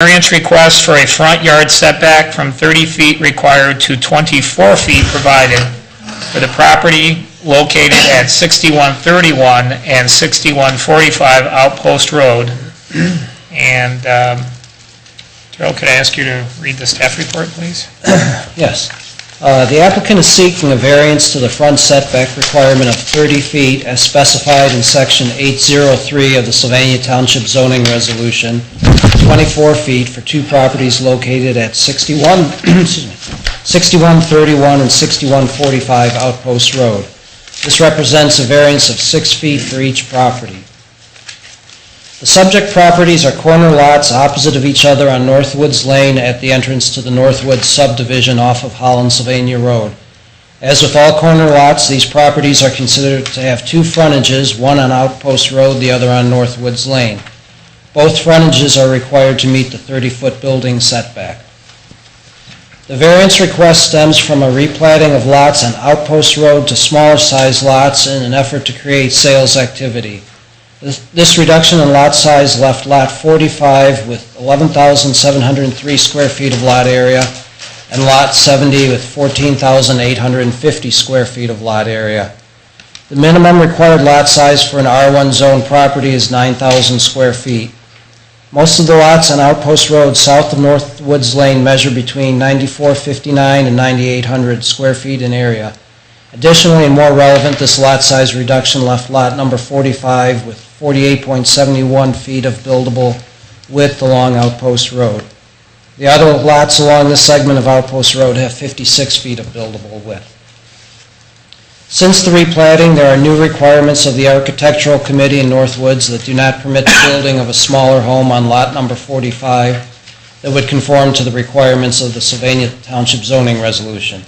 Variance request for a front yard setback from 30 feet required to 24 feet provided for the property located at 6131 and 6145 Outpost Road. And Terrell, could I ask you to read the staff report, please? Yes. The applicant is seeking a variance to the front setback requirement of 30 feet as specified in Section 803 of the Sylvania Township Zoning Resolution, 24 feet for two properties located at 6131 and 6145 Outpost Road. This represents a variance of 6 feet for each property. The subject properties are corner lots opposite of each other on Northwoods Lane at the entrance to the Northwoods subdivision off of Holland-Sylvania Road. As with all corner lots, these properties are considered to have two frontages, one on Outpost Road, the other on Northwoods Lane. Both frontages are required to meet the 30-foot building setback. The variance request stems from a replatting of lots on Outpost Road to smaller size lots in an effort to create sales activity. This reduction in lot size left Lot 45 with 11,703 square feet of lot area and Lot 70 with 14,850 square feet of lot area. The minimum required lot size for an R1 zone property is 9,000 square feet. Most of the lots on Outpost Road south of Northwoods Lane measure between 9,459 and 9,800 square feet in area. Additionally, and more relevant, this lot size reduction left lot number 45 with 48.71 feet of buildable width along Outpost Road. The other lots along this segment of Outpost Road have 56 feet of buildable width. Since the replatting, there are new requirements of the Architectural Committee in Northwoods that do not permit the building of a smaller home on lot number 45 that would conform to the requirements of the Sylvania Township Zoning Resolution.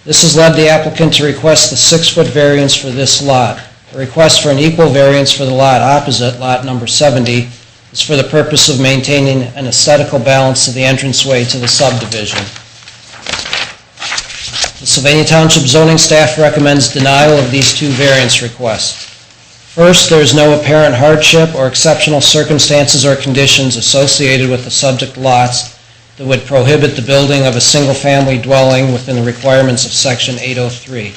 This has led the applicant to request the 6-foot variance for this lot. A request for an equal variance for the lot opposite, lot number 70, is for the purpose of maintaining an aesthetical balance to the entranceway to the subdivision. The Sylvania Township zoning staff recommends denial of these two variance requests. First, there is no apparent hardship or exceptional circumstances or conditions associated with the subject lots that would prohibit the building of a single-family dwelling within the requirements of Section 803.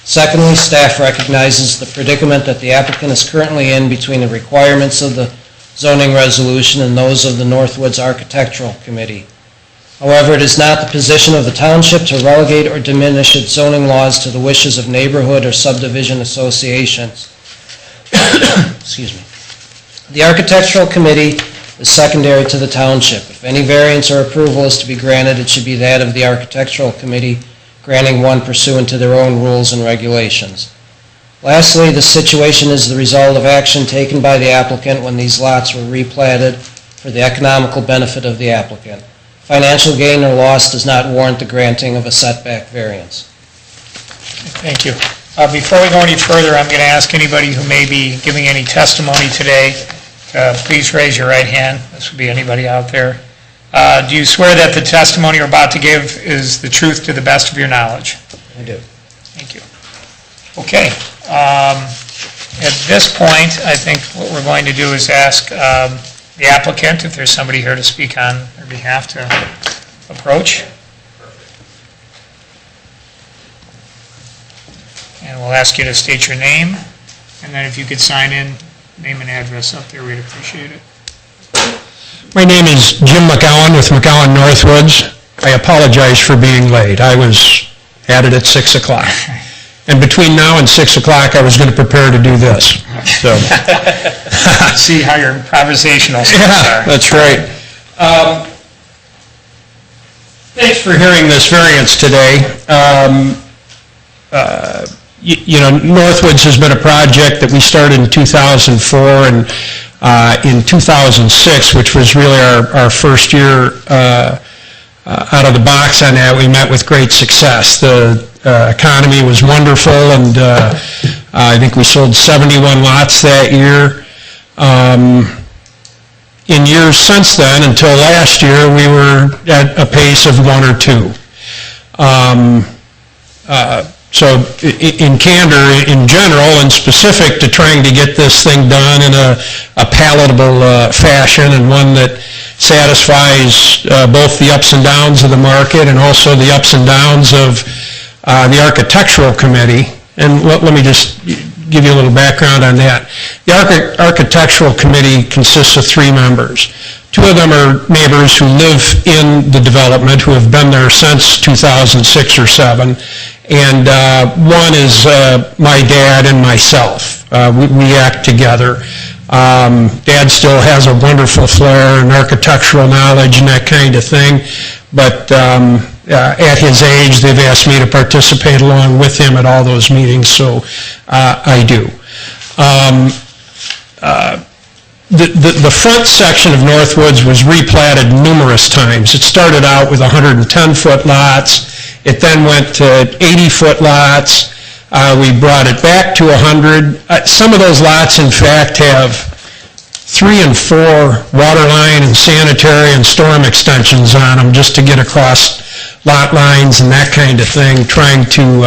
Secondly, staff recognizes the predicament that the applicant is currently in between the requirements of the zoning resolution and those of the Northwoods Architectural Committee. However, it is not the position of the township to relegate or diminish its zoning laws to the wishes of neighborhood or subdivision associations. Excuse me. The Architectural Committee is secondary to the township. If any variance or approval is to be granted, it should be that of the Architectural Committee, granting one pursuant to their own rules and regulations. Lastly, the situation is the result of action taken by the applicant when these lots were replatted for the economical benefit of the applicant. Financial gain or loss does not warrant the granting of a setback variance. Thank you. Before we go any further, I'm going to ask anybody who may be giving any testimony today, please raise your right hand. This would be anybody out there. Do you swear that the testimony you're about to give is the truth to the best of your knowledge? I do. Thank you. Okay. At this point, I think what we're going to do is ask the applicant, if there's somebody here to speak on their behalf, to approach. And we'll ask you to state your name, and then if you could sign in, name and address up there, we'd appreciate it. My name is Jim McGowan with McGowan Northwoods. I apologize for being late. I was at it at 6 o'clock. And between now and 6 o'clock, I was going to prepare to do this. So, see how your improvisational skills are. That's right. Thanks for hearing this variance today. You know, Northwoods has been a project that we started in 2004, and in 2006, which was really our first year out of the box on that, we met with great success. The economy was wonderful, and I think we sold 71 lots that year. In years since then, until last year, we were at a pace of 1 or 2. So in candor, in general, and specific to trying to get this thing done in a palatable fashion and one that satisfies both the ups and downs of the market and also the ups and downs of the Architectural Committee. And let me just give you a little background on that. The Architectural Committee consists of 3 members. 2 of them are neighbors who live in the development, who have been there since 2006 or 7. And one is my dad and myself. We act together. Dad still has a wonderful flair and architectural knowledge and that kind of thing. But at his age, they've asked me to participate along with him at all those meetings, so I do. The front section of Northwoods was replatted numerous times. It started out with 110-foot lots. It then went to 80-foot lots. We brought it back to 100. Some of those lots, in fact, have 3 and 4 water line and sanitary and storm extensions on them just to get across lot lines and that kind of thing, trying to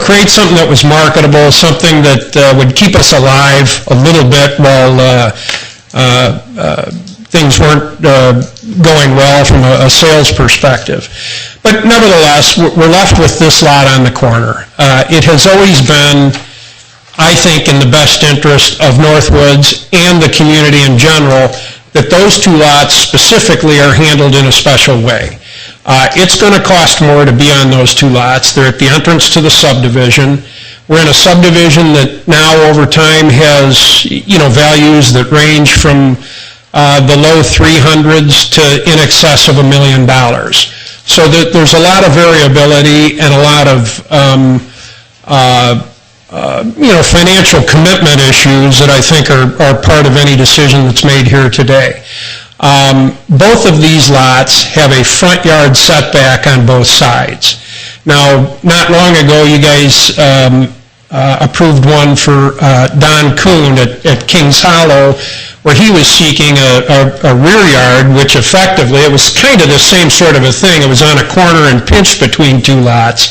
create something that was marketable, something that would keep us alive a little bit while things weren't going well from a sales perspective. But nevertheless, we're left with this lot on the corner. It has always been, I think, in the best interest of Northwoods and the community in general that those 2 lots specifically are handled in a special way. It's going to cost more to be on those 2 lots. They're at the entrance to the subdivision. We're in a subdivision that now over time has, values that range from the low 300s to in excess of $1 million. So there's a lot of variability and a lot of financial commitment issues that I think are part of any decision that's made here today. Both of these lots have a front yard setback on both sides. Now, not long ago, you guys approved one for Don Kuhn at Kings Hollow, where he was seeking a rear yard, which effectively, it was kind of the same sort of a thing. It was on a corner and pinched between 2 lots.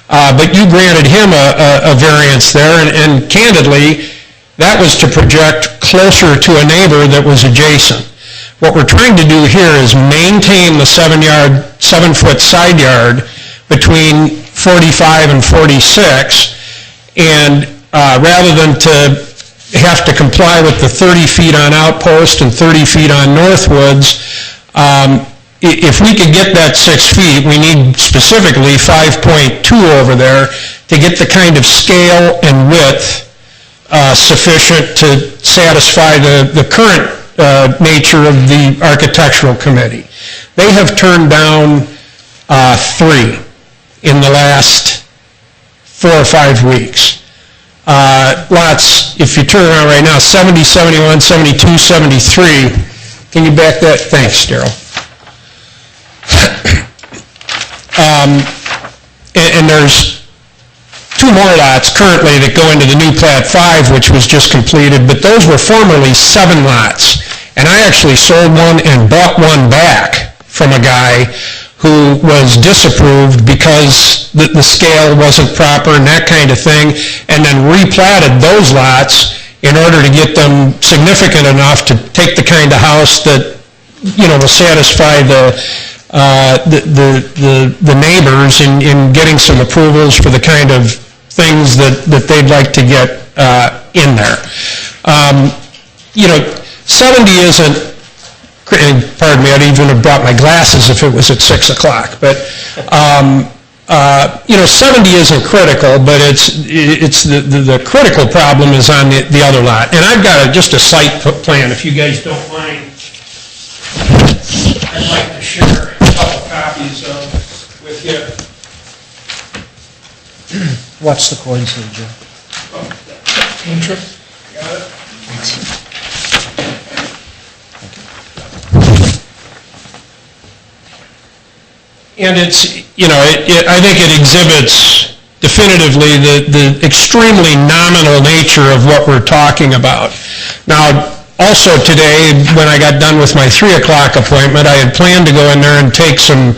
But you granted him a variance there, and candidly, that was to project closer to a neighbor that was adjacent. What we're trying to do here is maintain the 7-foot side yard between 45 and 46, and rather than to have to comply with the 30 feet on Outpost and 30 feet on Northwoods, if we could get that 6 feet, we need specifically 5.2 over there to get the kind of scale and width sufficient to satisfy the current nature of the Architectural Committee. They have turned down 3 in the last 4 or 5 weeks. Lots, if you turn around right now, 70, 71, 72, 73. Can you back that? Thanks, Daryl. And there's 2 more lots currently that go into the new Plat 5, which was just completed, but those were formerly 7 lots. And I actually sold one and bought one back from a guy who was disapproved because the scale wasn't proper and that kind of thing, and then replatted those lots in order to get them significant enough to take the kind of house that, will satisfy the neighbors in getting some approvals for the kind of things that they'd like to get in there. 70 isn't, and pardon me, I'd even have brought my glasses if it was at 6 o'clock, but 70 isn't critical, but it's the critical problem is on the other lot. And I've got just a site plan, if you guys don't mind. I'd like to share a couple copies with you. Watch the coins here, Joe. Got it? Thanks. And it's, I think it exhibits definitively the extremely nominal nature of what we're talking about. Now, also today, when I got done with my 3 o'clock appointment, I had planned to go in there and take some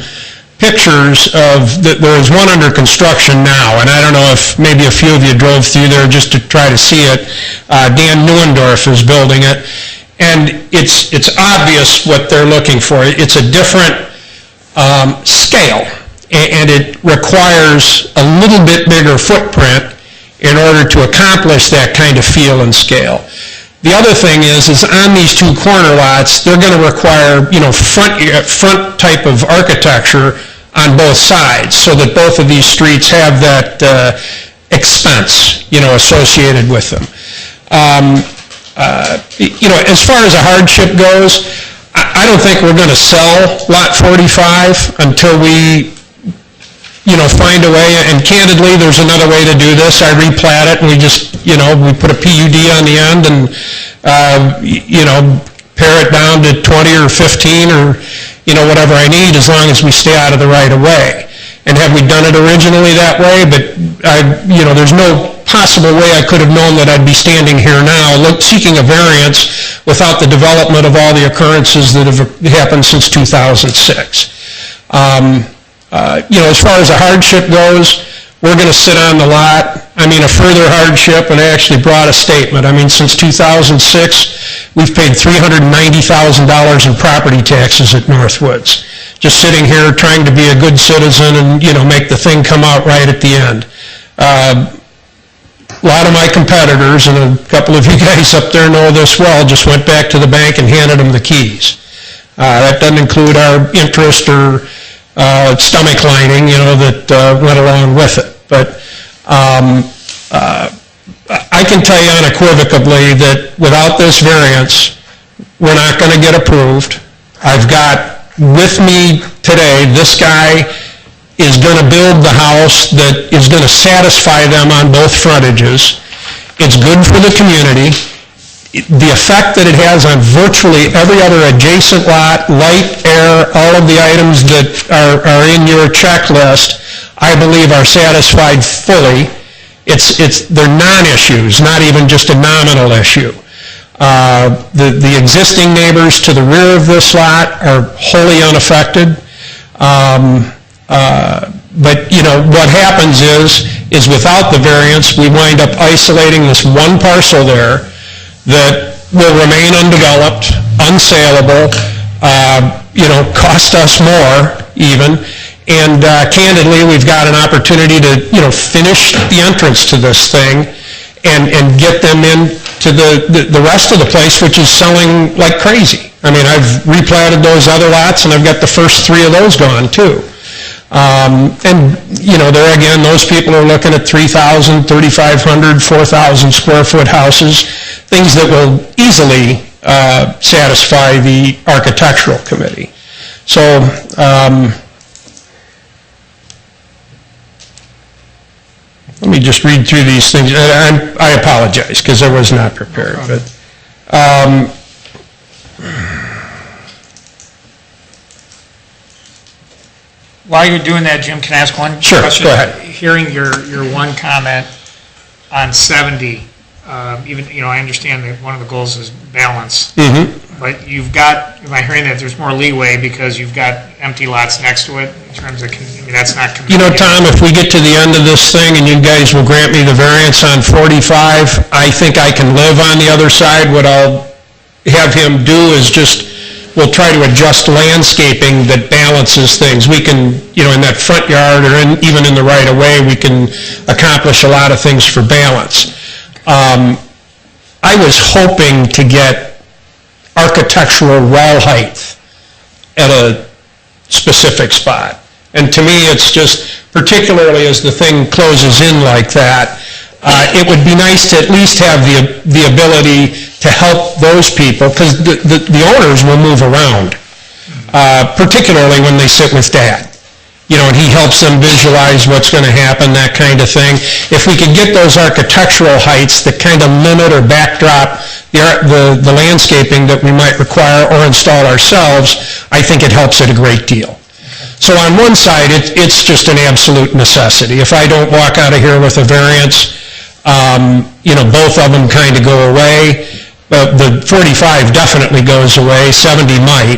pictures of, there is one under construction now, and I don't know if maybe a few of you drove through there just to try to see it. Dan Neuendorf is building it, and it's obvious what they're looking for. It's a different scale, and it requires a little bit bigger footprint in order to accomplish that kind of feel and scale. The other thing is on these two corner lots, they're going to require, front type of architecture on both sides, so that both of these streets have that expense, associated with them. As far as a hardship goes, I don't think we're going to sell Lot 45 until we find a way, and candidly, there's another way to do this. I replat it, and we just, we put a PUD on the end and, pare it down to 20 or 15 or, whatever I need, as long as we stay out of the right of way. And have we done it originally that way? But there's no possible way I could have known that I'd be standing here now seeking a variance without the development of all the occurrences that have happened since 2006. As far as a hardship goes, we're going to sit on the lot. A further hardship, and I actually brought a statement. Since 2006, we've paid $390,000 in property taxes at Northwoods. Just sitting here trying to be a good citizen and, make the thing come out right at the end. A lot of my competitors, and a couple of you guys up there know this well, just went back to the bank and handed them the keys. That doesn't include our interest or stomach lining, that went along with it. But I can tell you unequivocally that without this variance, we're not going to get approved. I've got with me today, this guy is going to build the house that is going to satisfy them on both frontages. It's good for the community. The effect that it has on virtually every other adjacent lot, light, air, all of the items that are in your checklist, I believe are satisfied fully. They're non-issues, not even just a nominal issue. The existing neighbors to the rear of this lot are wholly unaffected. But what happens is without the variance, we wind up isolating this one parcel there that will remain undeveloped, unsaleable, cost us more even, and candidly, we've got an opportunity to, finish the entrance to this thing and get them into the rest of the place, which is selling like crazy. I've replatted those other lots, and I've got the first 3 of those gone too. And, there again, those people are looking at 3,000, 3,500, 4,000 square foot houses, things that will easily satisfy the architectural committee. So, let me just read through these things. I apologize because I was not prepared. But while you're doing that, Jim, can I ask one question? Sure, go ahead. Hearing your one comment on 70, even, I understand that one of the goals is balance. Mm-hmm. But you've got, am I hearing that there's more leeway because you've got empty lots next to it in terms of, that's not... Tom, if we get to the end of this thing and you guys will grant me the variance on 45, I think I can live on the other side. What I'll have him do is we'll try to adjust landscaping that balances things. We can, in that front yard or even in the right-of-way, we can accomplish a lot of things for balance. I was hoping to get architectural wall height at a specific spot. And to me, it's just, particularly as the thing closes in like that, it would be nice to at least have the ability to help those people, because the owners will move around, particularly when they sit with Dad. And he helps them visualize what's going to happen, that kind of thing. If we could get those architectural heights that kind of limit or backdrop the landscaping that we might require or install ourselves, I think it helps it a great deal. So on one side, it's just an absolute necessity. If I don't walk out of here with a variance, both of them kind of go away. The 45 definitely goes away, 70 might.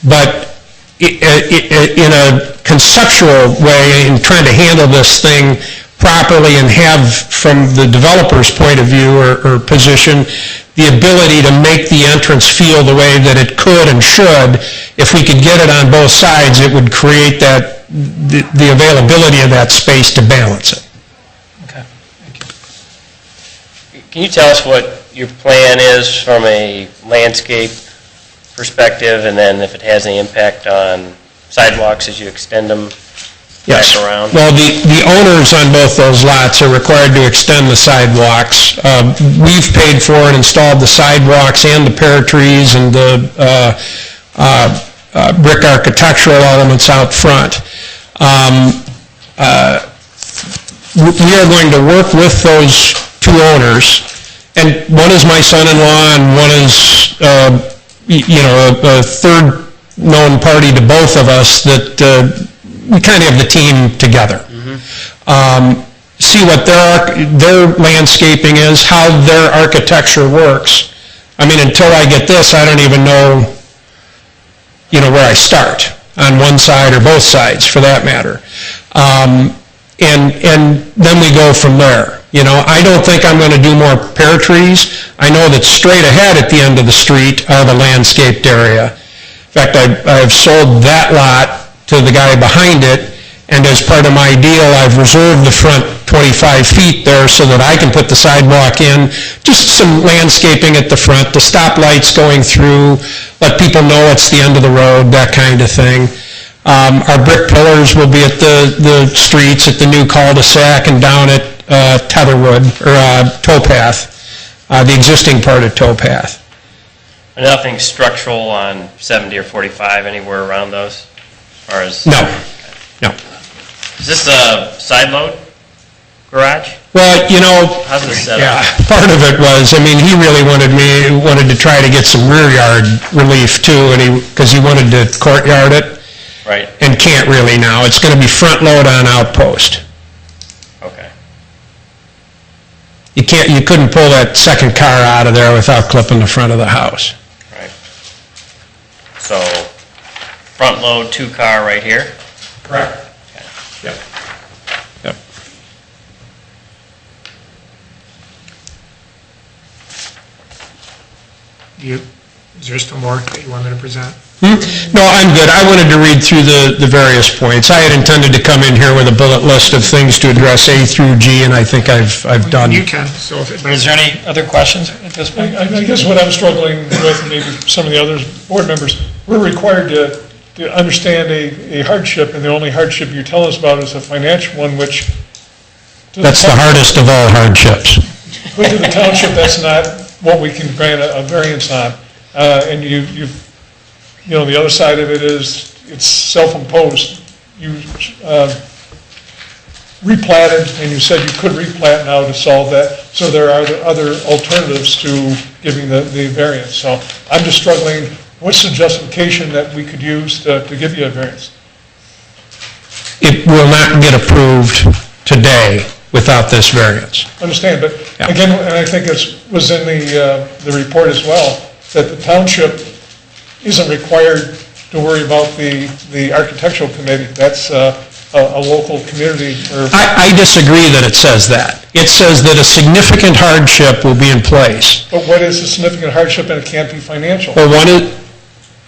But in a conceptual way, in trying to handle this thing properly and have, from the developer's point of view or position, the ability to make the entrance feel the way that it could and should. If we could get it on both sides, it would create that, the availability of that space to balance it. Okay, thank you. Can you tell us what your plan is from a landscape perspective, and then if it has any impact on sidewalks as you extend them back Yes. around? Well, the owners on both those lots are required to extend the sidewalks. We've paid for and installed the sidewalks and the pear trees and the brick architectural elements out front. We are going to work with those two owners, and one is my son-in-law and one is, a third known party to both of us that we kind of have the team together. See what their landscaping is, how their architecture works. I mean, until I get this, I don't even know, where I start, on one side or both sides, for that matter. And then we go from there. I don't think I'm going to do more pear trees. I know that straight ahead at the end of the street are the landscaped area. In fact, I've sold that lot to the guy behind it, and as part of my deal, I've reserved the front 25 feet there so that I can put the sidewalk in, just some landscaping at the front, the stoplights going through, let people know it's the end of the road, that kind of thing. Our brick pillars will be at the streets, at the new cul-de-sac and down at Tetherwood, or Towpath, the existing part of Towpath. Nothing structural on 70 or 45 anywhere around those? Or is No. Is this a side load garage? Well, How's it set yeah, up? part of it was, he really wanted to try to get some rear yard relief too, because he wanted to courtyard it. Right. And can't really now. It's going to be front load on outpost. Okay. You couldn't pull that second car out of there without clipping the front of the house. Right. So, front load 2-car right here? Correct. Yep. Yep. Is there still more that you want me to present? No, I'm good. I wanted to read through the various points. I had intended to come in here with a bullet list of things to address A through G, and I think I've done. You can, so if But is there any other questions at this point? I guess what I'm struggling with, and maybe some of the other board members, we're required to understand a hardship, and the only hardship you tell us about is a financial one, which... That's the hardest of all hardships. But to the township, that's not what we can grant a variance on. And the other side of it is, it's self-imposed. You replatted, and you said you could replat now to solve that, so there are other alternatives to giving the variance. So I'm just struggling, what's the justification that we could use to give you a variance? It will not get approved today without this variance. Understand, but Yeah. again, and I think it was in the report as well, that the township isn't required to worry about the architectural committee. That's a local community. I disagree that it says that. It says that a significant hardship will be in place. But what is a significant hardship, and it can't be financial? Well,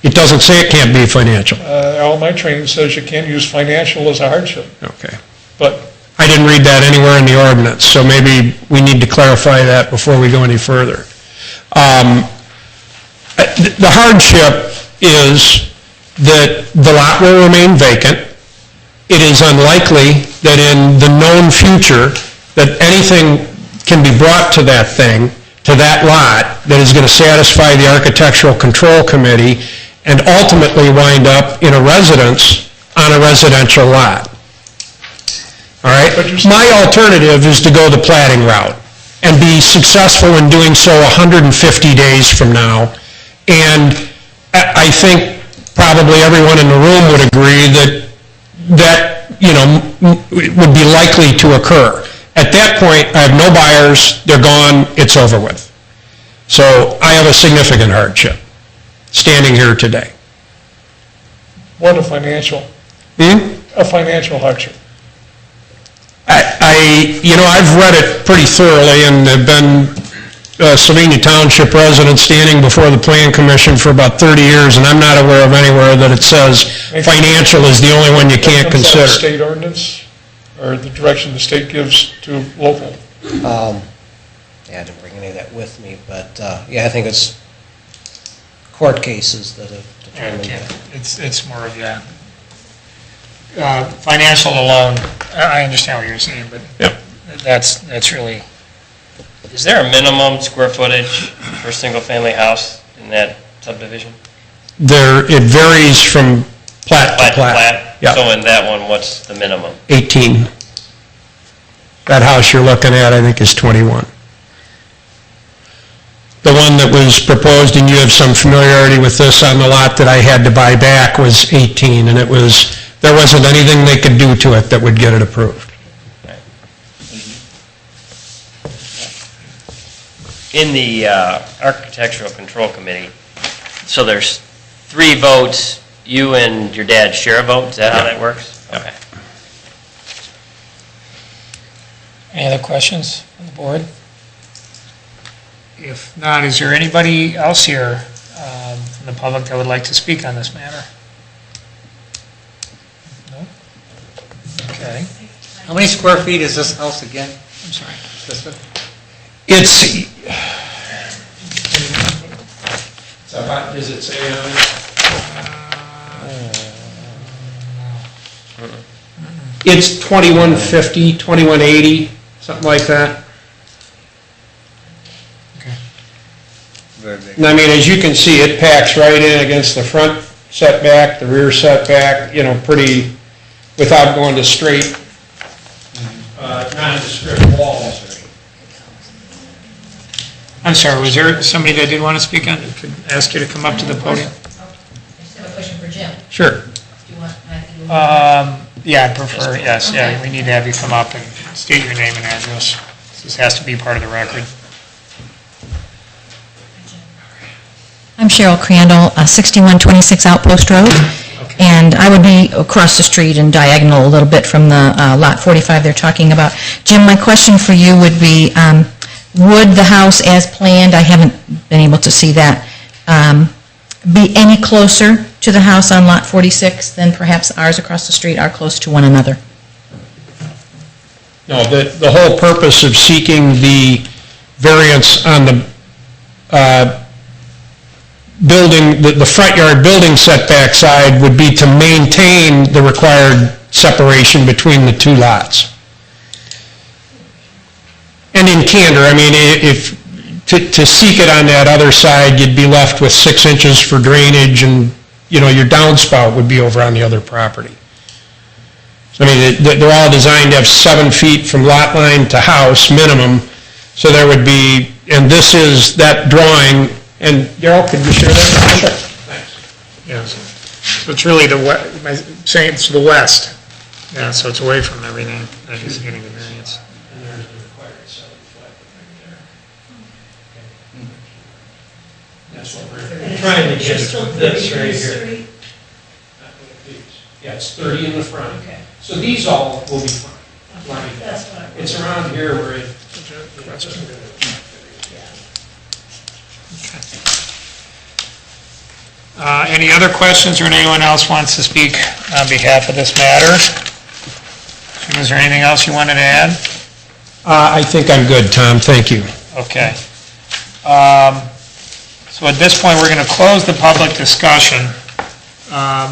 it doesn't say it can't be financial. All my training says you can't use financial as a hardship, Okay. but I didn't read that anywhere in the ordinance, so maybe we need to clarify that before we go any further. The hardship is that the lot will remain vacant. It is unlikely that in the known future that anything can be brought to that thing, to that lot, that is going to satisfy the Architectural Control Committee and ultimately wind up in a residence on a residential lot. All right? My alternative is to go the platting route and be successful in doing so 150 days from now. And I think probably everyone in the room would agree that would be likely to occur. At that point, I have no buyers, they're gone, it's over with. So I have a significant hardship standing here today. What a financial hardship. I've read it pretty thoroughly, and have been a Savina Township resident standing before the Plan Commission for about 30 years, and I'm not aware of anywhere that it says financial is the only one you can't Comes out of consider. state ordinance, or the direction the state gives to local? Yeah, I didn't bring any of that with me, but, yeah, I think it's court cases that have determined that. It's more of, yeah. Financial alone, I understand what you're saying, but Yep. that's really, Is there a minimum square footage for a single-family house in that subdivision? It varies from plat to plat. Yeah. So in that one, what's the minimum? 18. That house you're looking at, I think, is 21. The one that was proposed, and you have some familiarity with this on the lot that I had to buy back, was 18, and there wasn't anything they could do to it that would get it approved. In the Architectural Control Committee, so there's 3 votes, you and your dad share a vote, is that how that works? Okay. any other questions from the board? If not, is there anybody else here from the public that would like to speak on this matter? No? Okay, How many square feet is this house again? I'm sorry. This one? Does it say on it? It's 2150, 2180, something like that. Very big. And I mean, as you can see, it packs right in against the front setback, the rear setback, pretty, without going to straight, nondescript walls. I'm sorry, was there somebody that did want to speak on, could ask you to come up to the podium? I just have a question for Jim. Sure. Do you want Matthew? Yeah, I'd prefer, yes, yeah, we need to have you come up and state your name and address. This has to be part of the record. I'm Cheryl Crandall, 6126 Outpost Road, and I would be across the street and diagonal a little bit from the Lot 45 they're talking about. Jim, my question for you would be, would the house as planned, I haven't been able to see that, be any closer to the house on Lot 46 than perhaps ours across the street are close to one another? No, the whole purpose of seeking the variance on the building, the front yard building setback side would be to maintain the required separation between the 2 lots. And in candor, I mean, to seek it on that other side, you'd be left with 6 inches for drainage, and, your downspout would be over on the other property. So, I mean, they're all designed to have 7 feet from lot line to house minimum, so there would be, and this is that drawing, and Darrell, could you share that? Sure. Thanks. Yes. So it's really saying it's the west. Yeah, so it's away from everything that is getting the variance. And there's the required 7-foot right there. That's what we're trying to get to this right here. Yeah, it's 30 in the front. Okay. So these all will be fine. That's what I... It's around here where it... Any other questions, or anyone else wants to speak on behalf of this matter? Is there anything else you wanted to add? I think I'm good, Tom, thank you. Okay. So at this point, we're going to close the public discussion. I'm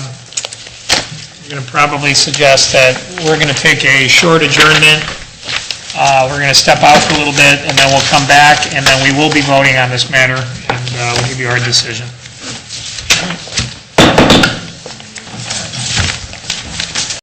going to probably suggest that we're going to take a short adjournment. We're going to step out for a little bit, and then we'll come back, and then we will be voting on this matter, and we'll give you our decision.